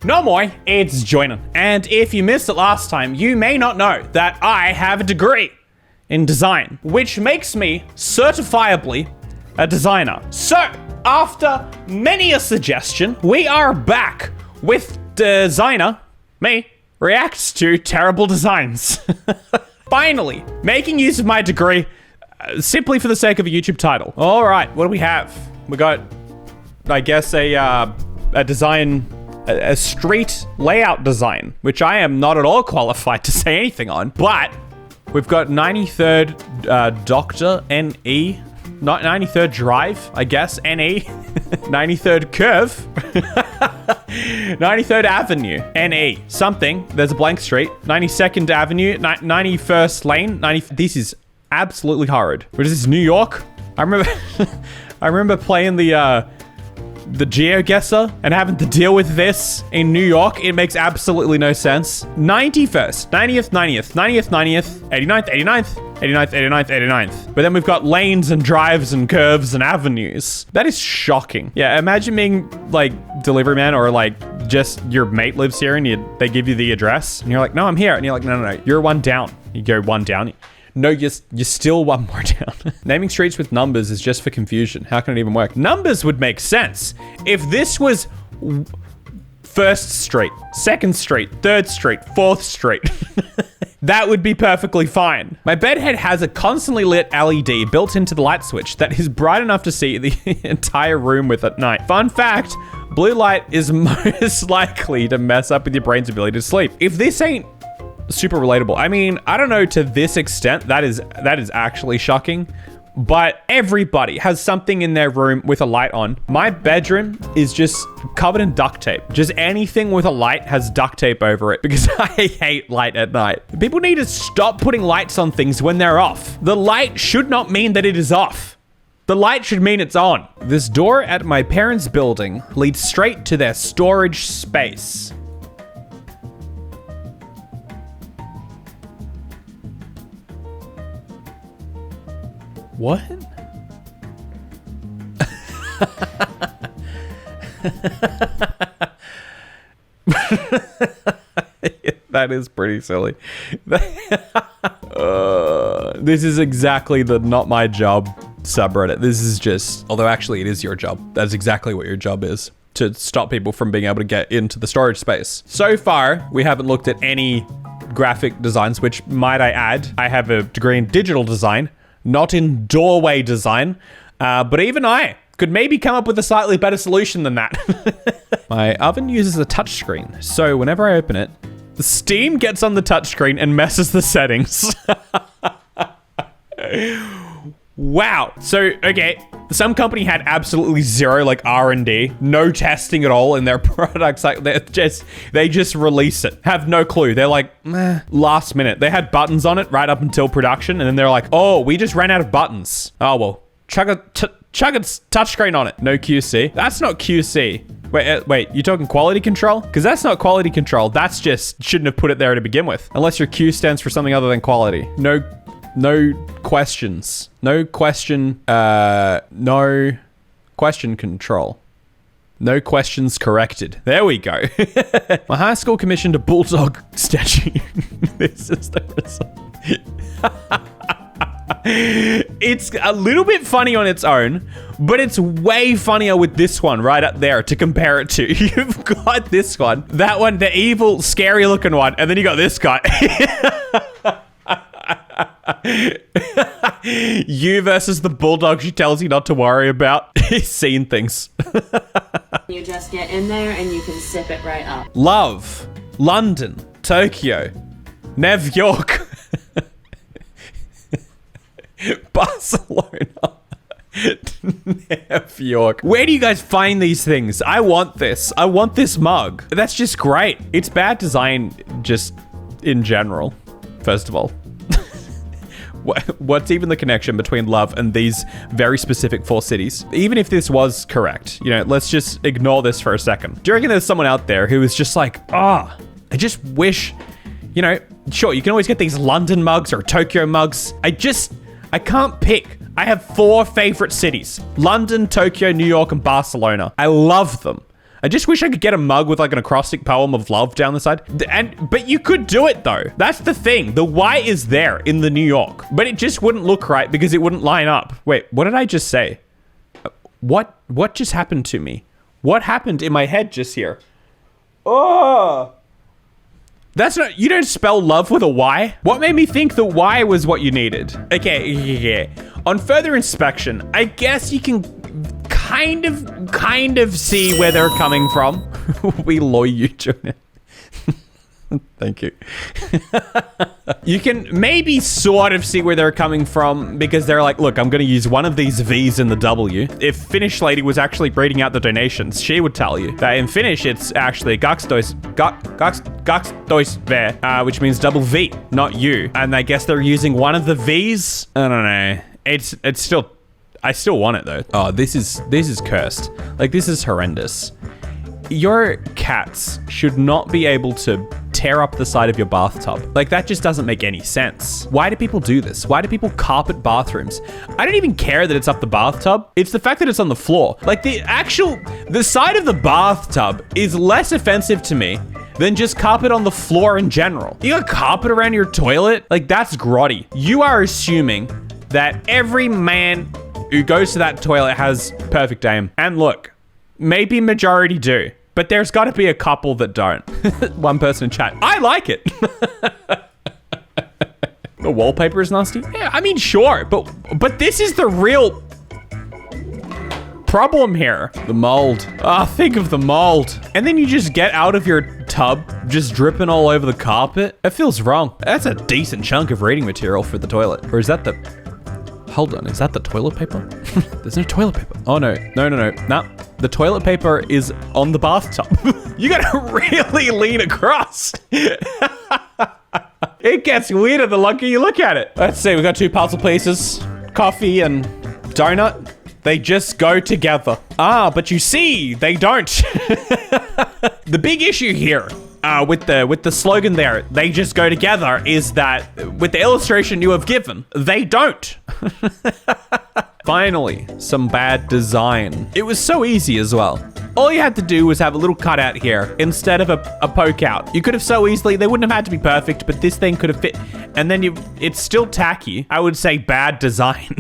No more, it's Joyner. And if you missed it last time, you may not know that I have a degree in design, which makes me certifiably a designer. So, after many a suggestion, we are back with designer, me, reacts to terrible designs. Finally, making use of my degree simply for the sake of a YouTube title. All right, what do we have? We got, I guess, a design, a street layout design, which I am not at all qualified to say anything on, but we've got 93rd Doctor, NE, not 93rd Drive, I guess, NE, 93rd Curve, 93rd Avenue, NE, something, there's a blank street, 92nd Avenue, 91st Lane, this is absolutely horrid. What is this, New York? I remember playing the GeoGuessr and having to deal with this in New York. It makes absolutely no sense. 91st, 90th, 90th, 90th, 90th, 89th, 89th, 89th, 89th, 89th. But then we've got lanes and drives and curves and avenues. That is shocking. Yeah, imagine being like delivery man or like just your mate lives here and they give you the address and you're like, no, I'm here. And you're like, no, you're one down. You go one down. No, you're still one more down. Naming streets with numbers is just for confusion. How can it even work? Numbers would make sense if this was 1st Street, 2nd Street, 3rd Street, 4th Street. That would be perfectly fine. My bedhead has a constantly lit LED built into the light switch that is bright enough to see the entire room with at night. Fun fact, blue light is most likely to mess up with your brain's ability to sleep. If this ain't super relatable. I mean, I don't know to this extent, that is actually shocking, but everybody has something in their room with a light on. My bedroom is just covered in duct tape. Just anything with a light has duct tape over it because I hate light at night. People need to stop putting lights on things when they're off. The light should not mean that it is off. The light should mean it's on. This door at my parents' building leads straight to their storage space. What? That is pretty silly. This is exactly the not my job subreddit. This is just, although actually it is your job. That's exactly what your job is, to stop people from being able to get into the storage space. So far, we haven't looked at any graphic designs, which might I add, I have a degree in digital design, not in doorway design, but even I could maybe come up with a slightly better solution than that. My oven uses a touchscreen, so whenever I open it, the steam gets on the touchscreen and messes the settings. Wow. So, okay, some company had absolutely zero like R&D, no testing at all in their products. Like they just release it, have no clue. They're like, last minute. They had buttons on it right up until production, and then they're like, oh, we just ran out of buttons. Oh well, chuck a touchscreen on it. No QC. That's not QC. Wait, you talking quality control? Because that's not quality control. That's just shouldn't have put it there to begin with. Unless your Q stands for something other than quality. No questions. No question control. No questions corrected. There we go. My high school commissioned a bulldog statue. This is the result. It's a little bit funny on its own, but it's way funnier with this one right up there to compare it to. You've got this one, that one, the evil, scary looking one, and then you got this guy. You versus the bulldog she tells you not to worry about. He's seen things. You just get in there and you can sip it right up. Love, London, Tokyo, New York, Barcelona, New York. Where do you guys find these things? I want this. I want this mug. That's just great. It's bad design just in general, first of all. What's even the connection between love and these very specific 4 cities? Even if this was correct, you know, let's just ignore this for a second. Do you reckon there's someone out there who is just like, I just wish, you know, sure, you can always get these London mugs or Tokyo mugs. I can't pick. I have 4 favorite cities: London, Tokyo, New York, and Barcelona. I love them. I just wish I could get a mug with like an acrostic poem of love down the side. But you could do it though. That's the thing. The Y is there in the New York, but it just wouldn't look right because it wouldn't line up. Wait, what did I just say? What just happened to me? What happened in my head just here? Oh, that's not, you don't spell love with a Y? What made me think the Y was what you needed? Okay, yeah. On further inspection, I guess you can kind of see where they're coming from. We love you, Jonah. Thank you. You can maybe sort of see where they're coming from because they're like, look, I'm going to use one of these V's in the W. If Finnish lady was actually reading out the donations, she would tell you that in Finnish, it's actually Gaksdoisve, which means double V, not U. And I guess they're using one of the V's. I don't know. It's still, I still want it though. Oh, this is cursed. Like, this is horrendous. Your cats should not be able to tear up the side of your bathtub. Like, that just doesn't make any sense. Why do people do this? Why do people carpet bathrooms? I don't even care that it's up the bathtub. It's the fact that it's on the floor. Like, the side of the bathtub is less offensive to me than just carpet on the floor in general. You got carpet around your toilet? Like, that's grotty. You are assuming that every man who goes to that toilet has perfect aim. And look, maybe majority do, but there's got to be a couple that don't. One person in chat, I like it. The wallpaper is nasty. Yeah, I mean, sure, but this is the real problem here. The mold. Ah, think of the mold. And then you just get out of your tub, just dripping all over the carpet. It feels wrong. That's a decent chunk of reading material for the toilet. Or is that the... Hold on, is that the toilet paper? There's no toilet paper. Oh no, no. Nah, the toilet paper is on the bathtub. You gotta really lean across. It gets weirder the longer you look at it. Let's see, we got two puzzle pieces, coffee and donut. They just go together. Ah, but you see, they don't. The big issue here with the slogan there, they just go together, is that with the illustration you have given, they don't. Finally, some bad design. It was so easy as well. All you had to do was have a little cutout here instead of a poke out. You could have so easily, they wouldn't have had to be perfect, but this thing could have fit. And then it's still tacky. I would say bad design,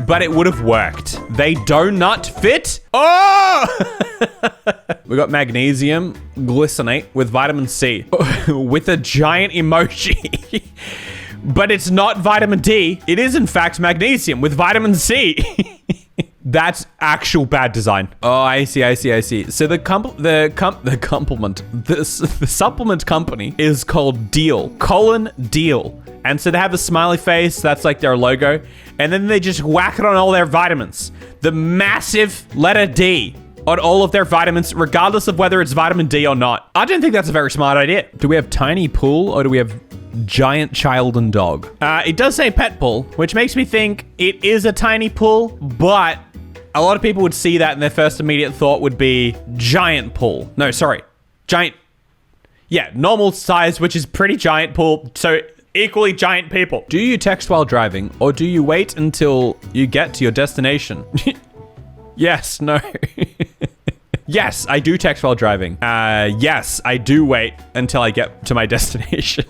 but it would have worked. They do not fit. Oh! We got magnesium glycinate with vitamin C with a giant emoji. But it's not vitamin D. It is, in fact, magnesium with vitamin C. That's actual bad design. Oh, I see. So the supplement company is called Deal, Deal. And so they have a smiley face. That's like their logo. And then they just whack it on all their vitamins. The massive letter D on all of their vitamins, regardless of whether it's vitamin D or not. I don't think that's a very smart idea. Do we have tiny pool or do we have giant child and dog? It does say pet pool, which makes me think it is a tiny pool, but a lot of people would see that and their first immediate thought would be giant pool. No, sorry. Giant. Yeah, normal size, which is pretty giant pool. So equally giant people. Do you text while driving or do you wait until you get to your destination? Yes, no. Yes, I do text while driving. Yes, I do wait until I get to my destination.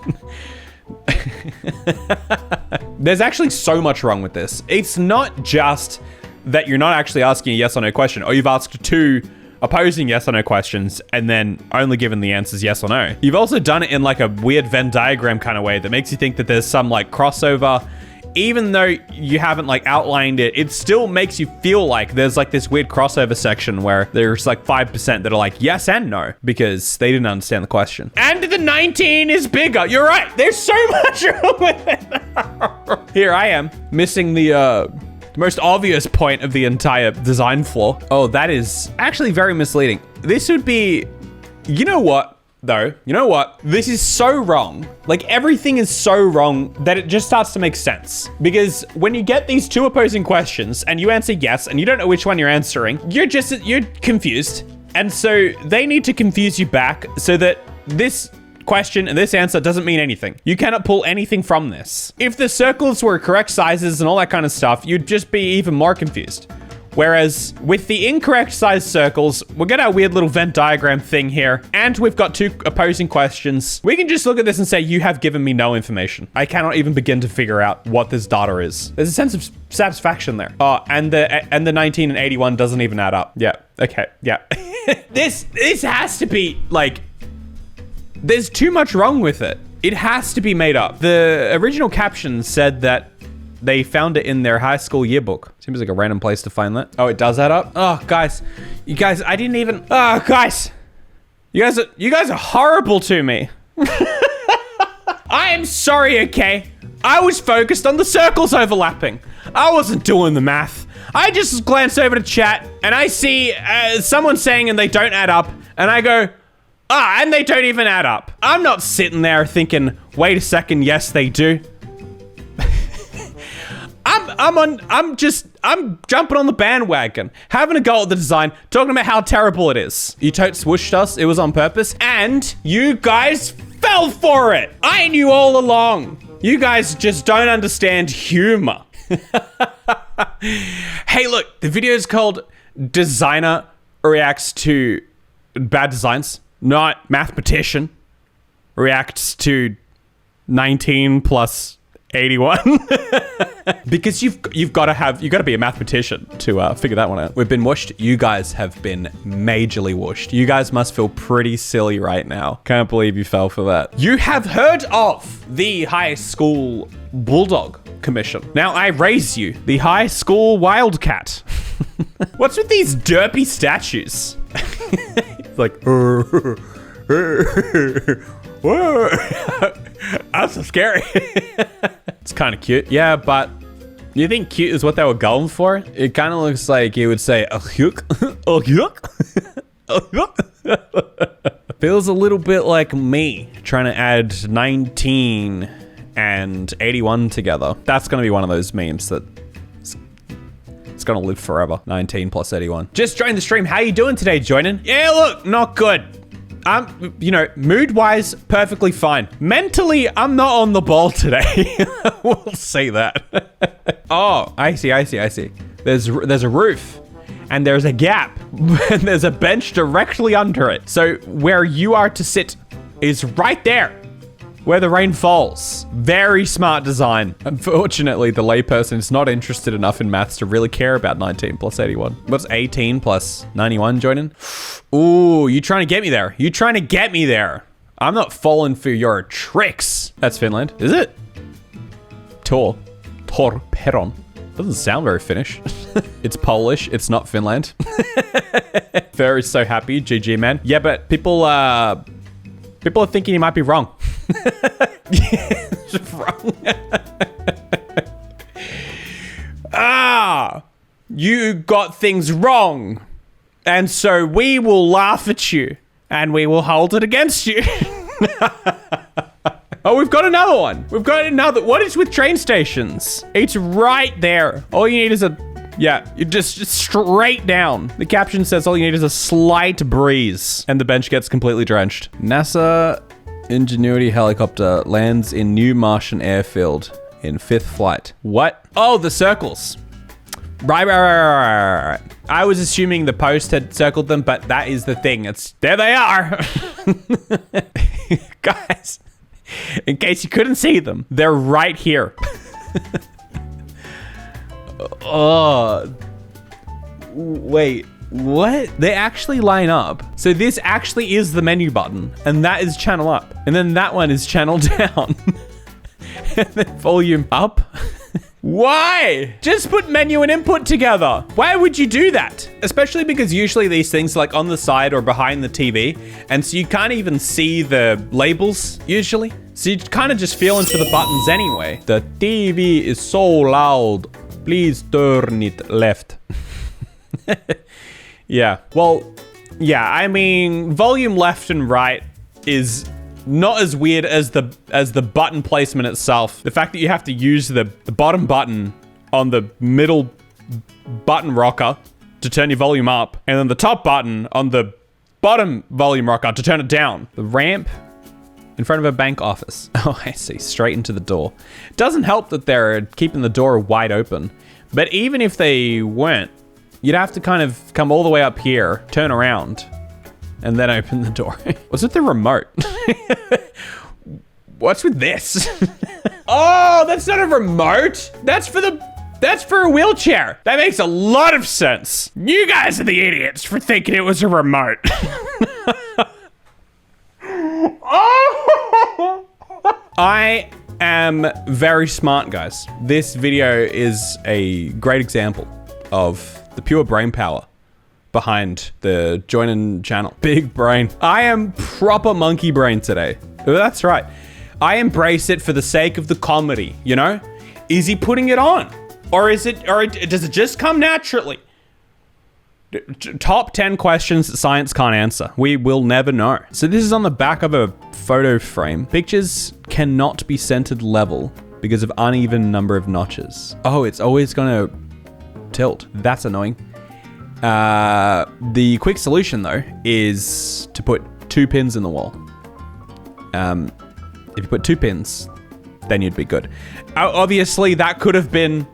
There's actually so much wrong with this. It's not just that you're not actually asking a yes or no question, or you've asked two opposing yes or no questions and then only given the answers yes or no. You've also done it in like a weird Venn diagram kind of way that makes you think that there's some like crossover. Even though you haven't like outlined it, it still makes you feel like there's like this weird crossover section where there's like 5% that are like yes and no because they didn't understand the question. And the 19 is bigger. You're right. There's so much wrong with it. Here I am missing the most obvious point of the entire design flaw. Oh, that is actually very misleading. This would be, you know what? Though, you know what? This is so wrong. Like, everything is so wrong that it just starts to make sense. Because when you get these two opposing questions and you answer yes and you don't know which one you're answering, you're confused. And so they need to confuse you back so that this question and this answer doesn't mean anything. You cannot pull anything from this. If the circles were correct sizes and all that kind of stuff, you'd just be even more confused. Whereas with the incorrect size circles, we'll get our weird little Venn diagram thing here. And we've got 2 opposing questions. We can just look at this and say, you have given me no information. I cannot even begin to figure out what this data is. There's a sense of satisfaction there. Oh, and the 19 and 81 doesn't even add up. Yeah, okay, yeah. This has to be, like, there's too much wrong with it. It has to be made up. The original caption said that they found it in their high school yearbook. Seems like a random place to find that. Oh, it does add up? Oh, guys. You guys, I didn't even... Oh, guys. You guys are horrible to me. I am sorry, okay? I was focused on the circles overlapping. I wasn't doing the math. I just glance over to chat and I see someone saying and they don't add up. And I go, and they don't even add up. I'm not sitting there thinking, wait a second, yes, they do. I'm jumping on the bandwagon, having a go at the design, talking about how terrible it is. You totes swooshed us, it was on purpose, and you guys fell for it. I knew all along. You guys just don't understand humor. Hey, look, the video is called Designer Reacts to Bad Designs, not Mathematician Reacts to 19 plus 81. Because you've got to be a mathematician to figure that one out. We've been whooshed. You guys have been majorly whooshed. You guys must feel pretty silly right now. Can't believe you fell for that. You have heard of the High School Bulldog Commission. Now I raise you the High School Wildcat. What's with these derpy statues? It's like, that's so scary. It's kind of cute. Yeah, but you think cute is what they were going for? It kind of looks like you would say, oh, yuck, oh, yuck, oh, yuck. Feels a little bit like me trying to add 19 and 81 together. That's going to be one of those memes that it's going to live forever. 19 plus 81. Just joined the stream. How you doing today, joining? Yeah, look, not good. I'm, mood-wise, perfectly fine. Mentally, I'm not on the ball today. We'll say that. Oh, I see. There's a roof, and there's a gap, and there's a bench directly under it. So where you are to sit is right there, where the rain falls. Very smart design. Unfortunately, the layperson is not interested enough in maths to really care about 19 plus 81. What's 18 plus 91 joining? Ooh, you trying to get me there. You trying to get me there. I'm not falling for your tricks. That's Finland, is it? Torperon. Doesn't sound very Finnish. It's Polish, it's not Finland. Very so happy, GG man. Yeah, but people are thinking you might be wrong. Just wrong. You got things wrong. And so we will laugh at you and we will hold it against you. Oh, we've got another one. What is with train stations? It's right there. All you need is you're just straight down. The caption says all you need is a slight breeze and the bench gets completely drenched. NASA Ingenuity helicopter lands in new Martian airfield in 5th flight. What? Oh, the circles. Right. I was assuming the post had circled them, but that is the thing. There they are. Guys, in case you couldn't see them, they're right here. Oh, wait, what? They actually line up. So this actually is the menu button, and that is channel up. And then that one is channel down. And then volume up. Why? Just put menu and input together. Why would you do that? Especially because usually these things are like on the side or behind the TV. And so you can't even see the labels usually. So you kind of just feel into the buttons anyway. The TV is so loud. Please turn it left. Yeah, well, yeah, I mean, volume left and right is not as weird as the button placement itself. The fact that you have to use the bottom button on the middle button rocker to turn your volume up, and then the top button on the bottom volume rocker to turn it down. The ramp in front of a bank office. Oh, I see, straight into the door. Doesn't help that they're keeping the door wide open, but even if they weren't, You'd have to kind of come all the way up here, turn around, and then open the door. What's with the remote? What's with this? Oh, that's not a remote. That's for a wheelchair. That makes a lot of sense. You guys are the idiots for thinking it was a remote. I am very smart, guys. This video is a great example of the pure brain power behind the joinin' channel. Big brain. I am proper monkey brain today. That's right. I embrace it for the sake of the comedy, you know? Is he putting it on? Or does it just come naturally? Top 10 questions that science can't answer. We will never know. So this is on the back of a photo frame. Pictures cannot be centered level because of uneven number of notches. Oh, it's always gonna tilt. That's annoying. The quick solution though is to put 2 pins in the wall. If you put 2 pins, then you'd be good. Obviously that could have been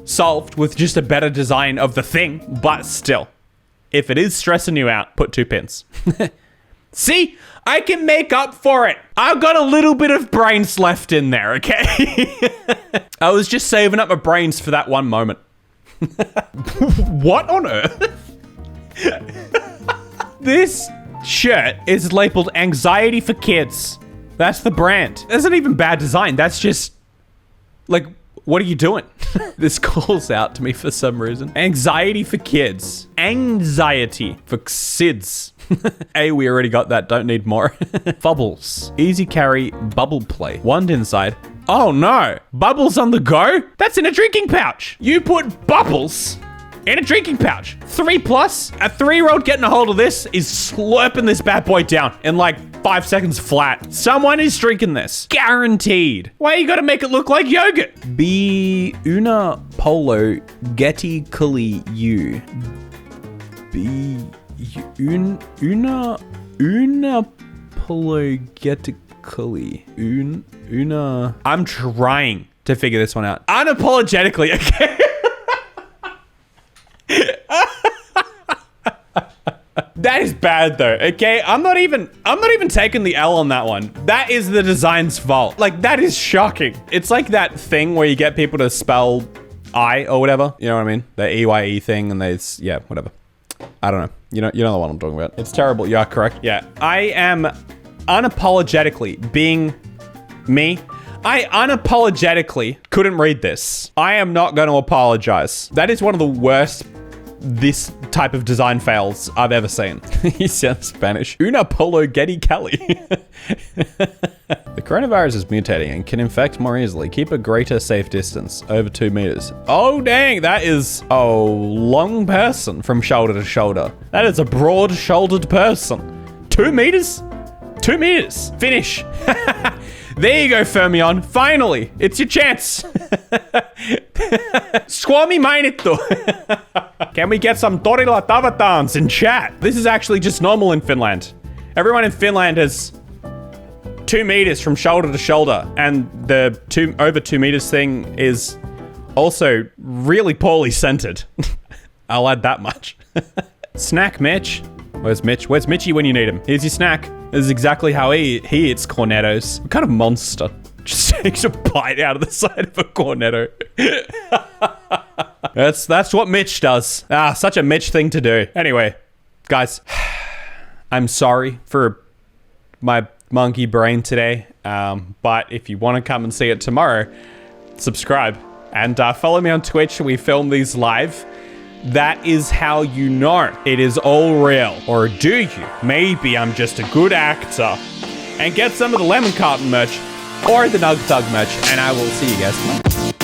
solved with just a better design of the thing, but still, if it is stressing you out, put 2 pins. See, I can make up for it. I've got a little bit of brains left in there, okay? I was just saving up my brains for that one moment. What on earth? This shirt is labeled Anxiety for Kids. That's the brand. That's not even bad design. That's just, like, what are you doing? This calls out to me for some reason. Anxiety for kids. Anxiety for SIDS. Hey, we already got that. Don't need more. Bubbles. Easy carry bubble play. Wand inside. Oh no. Bubbles on the go? That's in a drinking pouch. You put bubbles in a drinking pouch. 3+. A 3-year-old getting a hold of this is slurping this bad boy down in like 5 seconds flat. Someone is drinking this. Guaranteed. Why you gotta make it look like yogurt? Be una polo getty cully you. Be una polo getty cully. Una. I'm trying to figure this one out. Unapologetically, okay? That is bad though, okay? I'm not even taking the L on that one. That is the design's fault. Like, that is shocking. It's like that thing where you get people to spell I or whatever. You know what I mean? The EYE thing and yeah, whatever. I don't know. You know the one I'm talking about. It's terrible. You are correct. Yeah. I am unapologetically being me. I unapologetically couldn't read this. I am not going to apologize. That is one of the worst this type of design fails I've ever seen. He sounds Spanish. Una polo getty Cali. The coronavirus is mutating and can infect more easily. Keep a greater safe distance, over 2 meters. Oh dang, that is a long person from shoulder to shoulder. That is a broad-shouldered person. 2 meters? 2 meters. Finish. There you go, Fermion. Finally, it's your chance. Squami mainito. Can we get some Torilla Tavatans in chat? This is actually just normal in Finland. Everyone in Finland has 2 meters from shoulder to shoulder, and the over 2 meters thing is also really poorly centered. I'll add that much. Snack Mitch. Where's Mitch? Where's Mitchy when you need him? Here's your snack. This is exactly how he eats cornettos. What kind of monster just takes a bite out of the side of a cornetto? That's what Mitch does. Such a Mitch thing to do. Anyway, guys, I'm sorry for my monkey brain today. But if you want to come and see it tomorrow, subscribe and follow me on Twitch. We film these live. That is how you know it is all real. Or do you? Maybe I'm just a good actor. And get some of the Lemon Carton merch or the Nug Thug merch, and I will see you guys tomorrow.